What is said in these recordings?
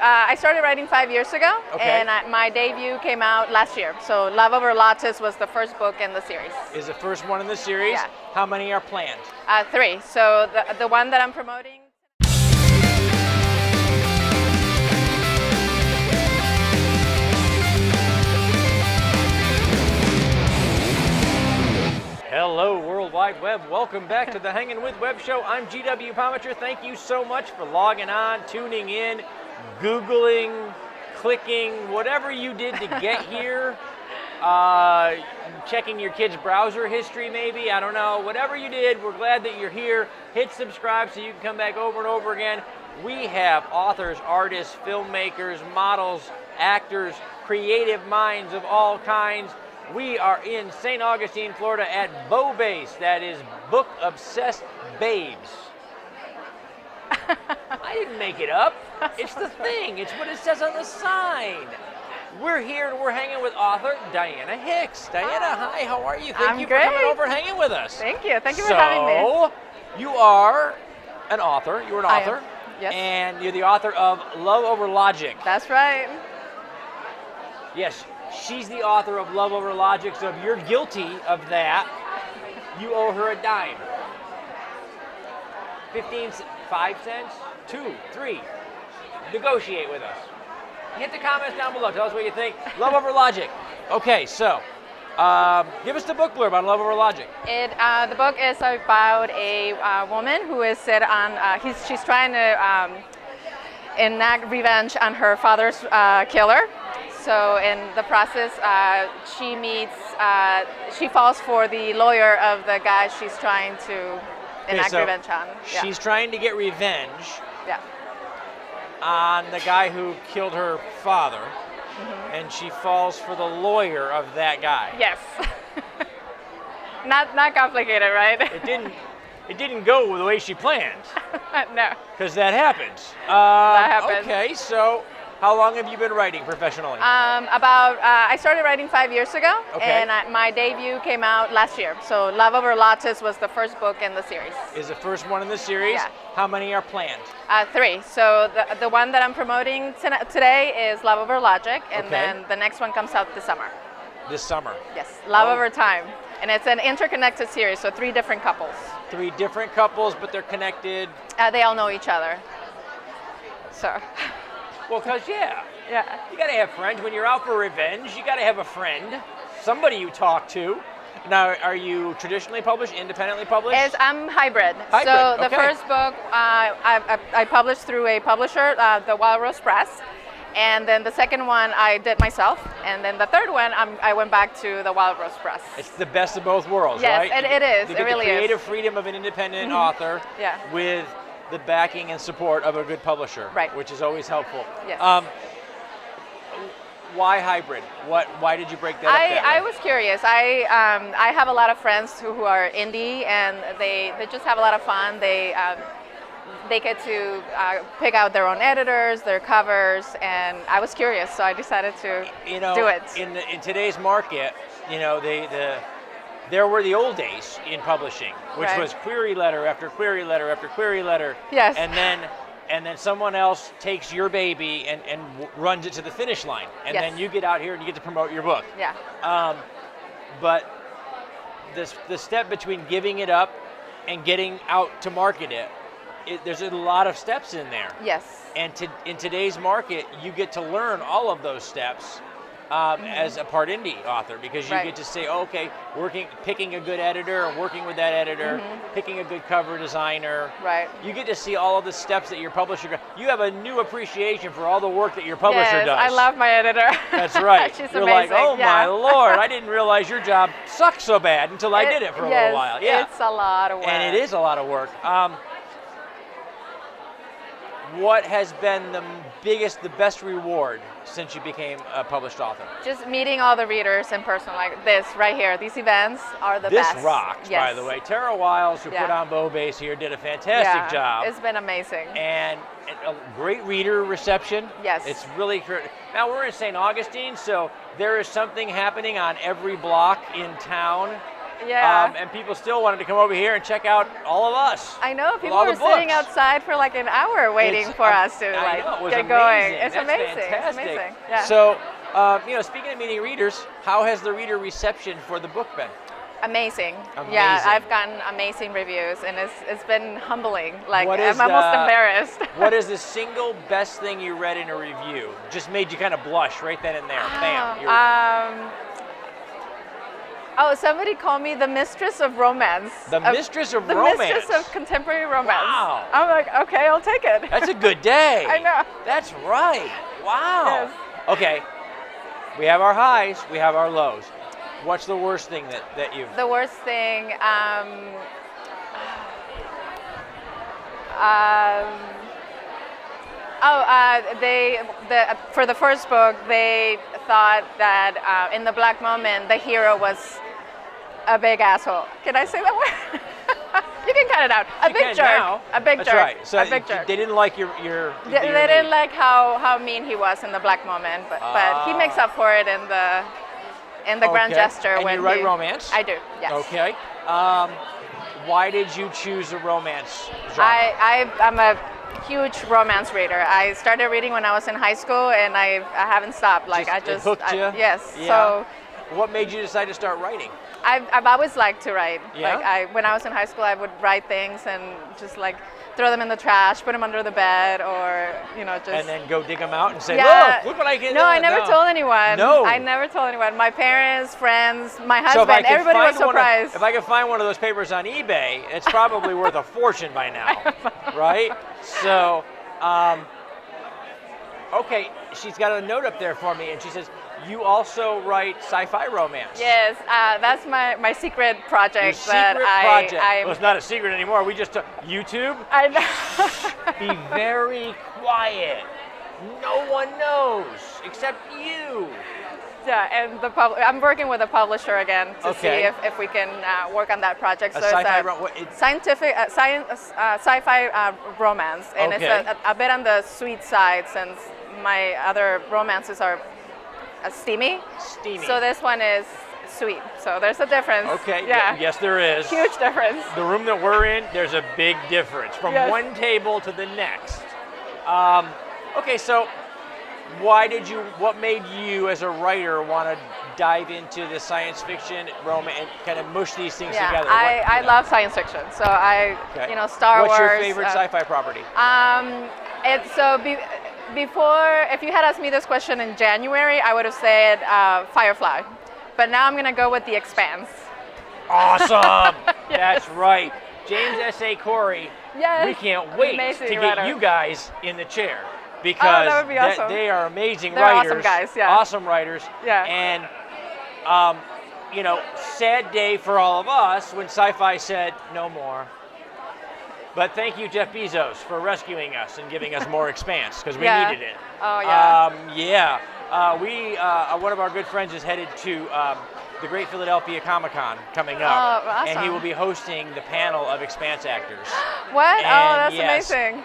I started writing 5 years ago, Okay. and my debut came out last year. So Love Over Lattes was the first book in the series. Is the first one in the series? Yeah. How many are planned? 3. So the one that I'm promoting. Hello, World Wide Web. Welcome back to the Hangin' with Web show. I'm GW Pomichter. Thank you so much for logging on, tuning in, Googling, clicking, whatever you did to get here. Checking your kid's browser history maybe, I don't know. Whatever you did, we're glad that you're here. Hit subscribe so you can come back over and over again. We have authors, artists, filmmakers, models, actors, creative minds of all kinds. We are in St. Augustine, Florida at Bow Base. That is Book Obsessed Babes. I didn't make it up. It's the thing. It's what it says on the sign. We're here and we're hanging with author Diana Hicks. Diana, hi, how are you? Thank you for coming over and hanging with us. Thank you. Thank you for having me. So, you are an author. You're an author. I am. Yes. And you're the author of Love Over Logic. That's right. Yes, she's the author of Love Over Logic, so if you're guilty of that, you owe her a dime. 5 cents, 2, 3. Negotiate with us. Hit the comments down below. Tell us what you think. Love Over Logic. Okay, so give us the book blurb on Love Over Logic. The book is about a woman who is set on. She's trying to enact revenge on her father's killer. So in the process, she falls for the lawyer of the guy she's trying to enact revenge on. Yeah. She's trying to get revenge Yeah. on the guy who killed her father, and she falls for the lawyer of that guy. Yes. Not complicated, right? It didn't go the way she planned. No. Because that happens. That happens. Okay, so how long have you been writing professionally? I started writing 5 years ago, Okay. and my debut came out last year. So Love Over Lattes was the first book in the series. Is the first one in the series? Yeah. How many are planned? 3. So the one that I'm promoting today is Love Over Logic, and Okay. then the next one comes out this summer. This summer. Yes, Love Oh. Over Time. And it's an interconnected series, so 3 different couples. 3 different couples, but they're connected. They all know each other. So, Well, because, yeah, yeah. you got to have friends. When you're out for revenge, you got to have a friend, somebody you talk to. Now, are you traditionally published, independently published? I'm hybrid. Hybrid, So the okay. first book I published through a publisher, the Wild Rose Press. And then the second one I did myself. And then the third one, I went back to the Wild Rose Press. It's the best of both worlds, Yes, right? it is. You It get really the is. creative freedom of an independent author Yeah. with the backing and support of a good publisher, Right. which is always helpful. Yes. Why hybrid? Why did you break that up that I way? was curious. I have a lot of friends who are indie, and they just have a lot of fun. They get to pick out their own editors, their covers, and I was curious, so I decided to do it. In today's market, there were the old days in publishing, which Right. was query letter after query letter after query letter. Yes. And then someone else takes your baby and runs it to the finish line, and Yes. then you get out here and you get to promote your book. Yeah. But the step between giving it up and getting out to market it, there's a lot of steps in there. Yes. And in today's market, you get to learn all of those steps as a part indie author, because you Right. get to say, oh, okay, picking a good editor and working with that editor, picking a good cover designer. Right. You get to see all of the steps that your publisher. You have a new appreciation for all the work that your publisher Yes, does. I love my editor. That's right. She's You're amazing. like, oh yeah. my Lord, I didn't realize your job sucked so bad until I did it for a little while. Yeah. It's a lot of work. And it is a lot of work. What has been the best reward since you became a published author? Just meeting all the readers in person, like this right here. These events are the best. This rocks, Yes. by the way. Tara Wiles, who Yeah. put on Bow Base here, did a fantastic job. It's been amazing. And a great reader reception. Yes. It's really now we're in St. Augustine, so there is something happening on every block in town Yeah. And people still wanted to come over here and check out all of us. I know with people all were the sitting books. outside for like an hour waiting It's for us to I know, it was get amazing. going. It's That's amazing. fantastic. It's amazing. Yeah. So, speaking of meeting readers, how has the reader reception for the book been? Amazing. Amazing. Yeah, I've gotten amazing reviews, and it's been humbling. Like What is I'm almost embarrassed. What is the single best thing you read in a review? Just made you kind of blush right then and there. Bam. Somebody called me the mistress of romance. Mistress of the romance. The mistress of contemporary romance. Wow. I'm like, okay, I'll take it. That's a good day. I know. That's right. Wow. Yes. Okay. We have our highs. We have our lows. What's the worst thing that you've... The worst thing, for the first book, they thought that in the Black Moment, the hero was a big asshole. Can I say that word? You can cut it out. A big jerk. Now. A big That's jerk. right. So a big jerk. They didn't like your They didn't like how mean he was in the Black Moment, but he makes up for it in the grand gesture. And when you write romance? I do, yes. Okay. Why did you choose a romance genre? I'm a huge romance reader. I started reading when I was in high school, and I haven't stopped. Like it hooked you? Yes. Yeah. So what made you decide to start writing? I've always liked to write. Yeah? Like when I was in high school, I would write things and just like throw them in the trash, put them under the bed, or just. And then go dig them out and say, yeah. look what I can do. No, I never told anyone. No. I never told anyone. My parents, friends, my husband, everybody was surprised. If I could find one of those papers on eBay, it's probably worth a fortune by now, right? So, okay, she's got a note up there for me, and she says, you also write sci-fi romance. Yes, that's my secret project. Your secret project. Well, it's not a secret anymore. We just took YouTube. I know. Be very quiet. No one knows except you. Yeah, and I'm working with a publisher again to see if we can work on that project. So it's scientific sci-fi romance, and it's a bit on the sweet side since my other romances are steamy. Steamy. So this one is sweet. So there's a difference. Okay. Yeah. Yes, there is. Huge difference. The room that we're in, there's a big difference from one table to the next. Okay, so what made you as a writer want to dive into the science fiction, romance, and kind of mush these things together? I love science fiction. So Star Wars. What's your favorite sci-fi property? Before, if you had asked me this question in January, I would have said Firefly. But now I'm going to go with The Expanse. Awesome! Yes. That's right. James S.A. Corey, we can't wait to get you guys in the chair. Because that would be awesome. They are amazing They're writers. Awesome guys, yeah. Awesome writers. Yeah. And, sad day for all of us when Sci-Fi said no more. But thank you, Jeff Bezos, for rescuing us and giving us more Expanse, because we needed it. Oh, yeah. One of our good friends is headed to the Great Philadelphia Comic-Con coming up. Oh, awesome. And he will be hosting the panel of Expanse actors. What? And that's amazing.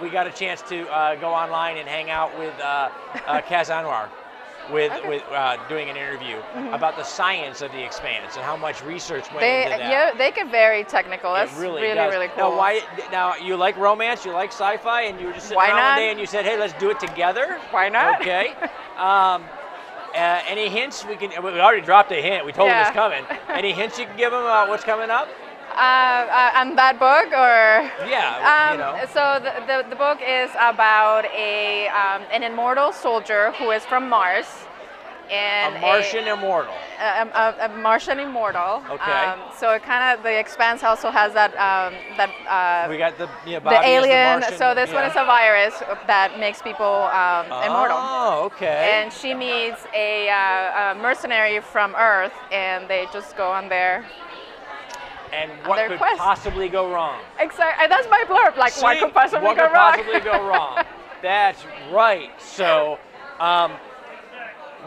We got a chance to go online and hang out with Kaz Anwar. With doing an interview about the science of the Expanse and how much research went into that. Yeah, they get very technical. That's really cool. Now you like romance, you like sci-fi, and you were just sitting around one day and you said, "Hey, let's do it together." Why not? Okay. Any hints we can? We already dropped a hint. We told them it's coming. Any hints you can give them about what's coming up? On that book, or So the book is about an immortal soldier who is from Mars, and a Martian immortal. A Martian immortal. Okay. So it kind of, The Expanse also has that we got the alien. Martian, so this one is a virus that makes people immortal. Oh, okay. And she meets a mercenary from Earth, and they just go on there. And what could possibly go wrong? Exactly. That's my blurb. Like, what could possibly go wrong? What could possibly go wrong? That's right. So,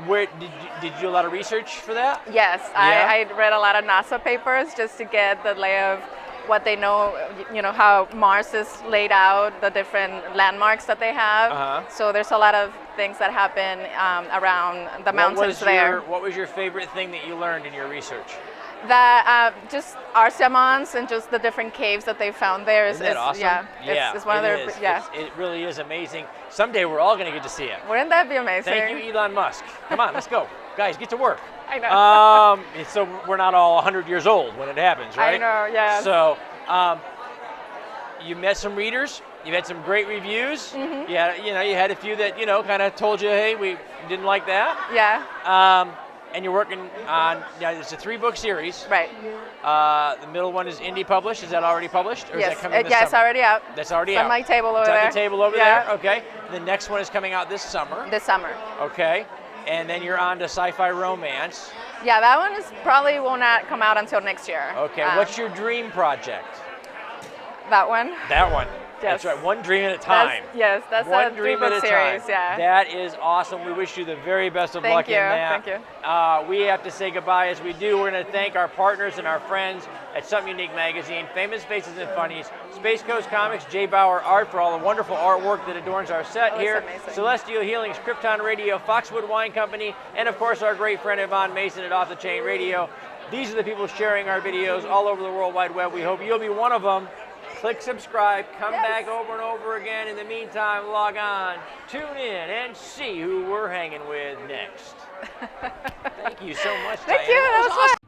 where did you do a lot of research for that? Yes, I read a lot of NASA papers just to get the lay of what they know. How Mars is laid out, the different landmarks that they have. So there's a lot of things that happen around the mountains there. What was your favorite thing that you learned in your research? That just Arsiamons and just the different caves that they found there is Isn't that awesome? Yeah, it's one of their is. yeah. It really is amazing. Someday we're all going to get to see it. Wouldn't that be amazing? Thank you, Elon Musk. Come on, let's go. Guys, get to work. I know. So we're not all 100 years old when it happens, right? I know, yeah. So you met some readers. You had some great reviews. Mm-hmm. You had a few that, kind of told you, hey, we didn't like that. Yeah. And you're working on, it's a 3-book series. Right. The middle one is indie published. Is that already published? Or Yes. is that coming this It's summer? already out. That's already it's out. on my table over it's there. on the table over Yeah. there? Okay. The next one is coming out this summer. This summer. Okay. And then you're on to Sci-Fi Romance. Yeah, that one probably will not come out until next year. Okay. What's your dream project? That one. That one. Yes. That's right. One dream at a time. That's one a dream 3-book at a series. time. Yeah. That is awesome. We wish you the very best of Thank luck you. in that. Thank you. We have to say goodbye. As we do, we're going to thank our partners and our friends at Something Unique Magazine, Famous Faces and Funnies, Space Coast Comics, J. Bauer Art for all the wonderful artwork that adorns our set here, amazing. Celestial Healings, Krypton Radio, Foxwood Wine Company, and of course our great friend Yvonne Mason at Off the Chain Radio. These are the people sharing our videos all over the World Wide Web. We hope you'll be one of them. Click subscribe, come back over and over again. In the meantime, log on, tune in, and see who we're hanging with next. Thank you so much, Thank Diana. you. That was fun.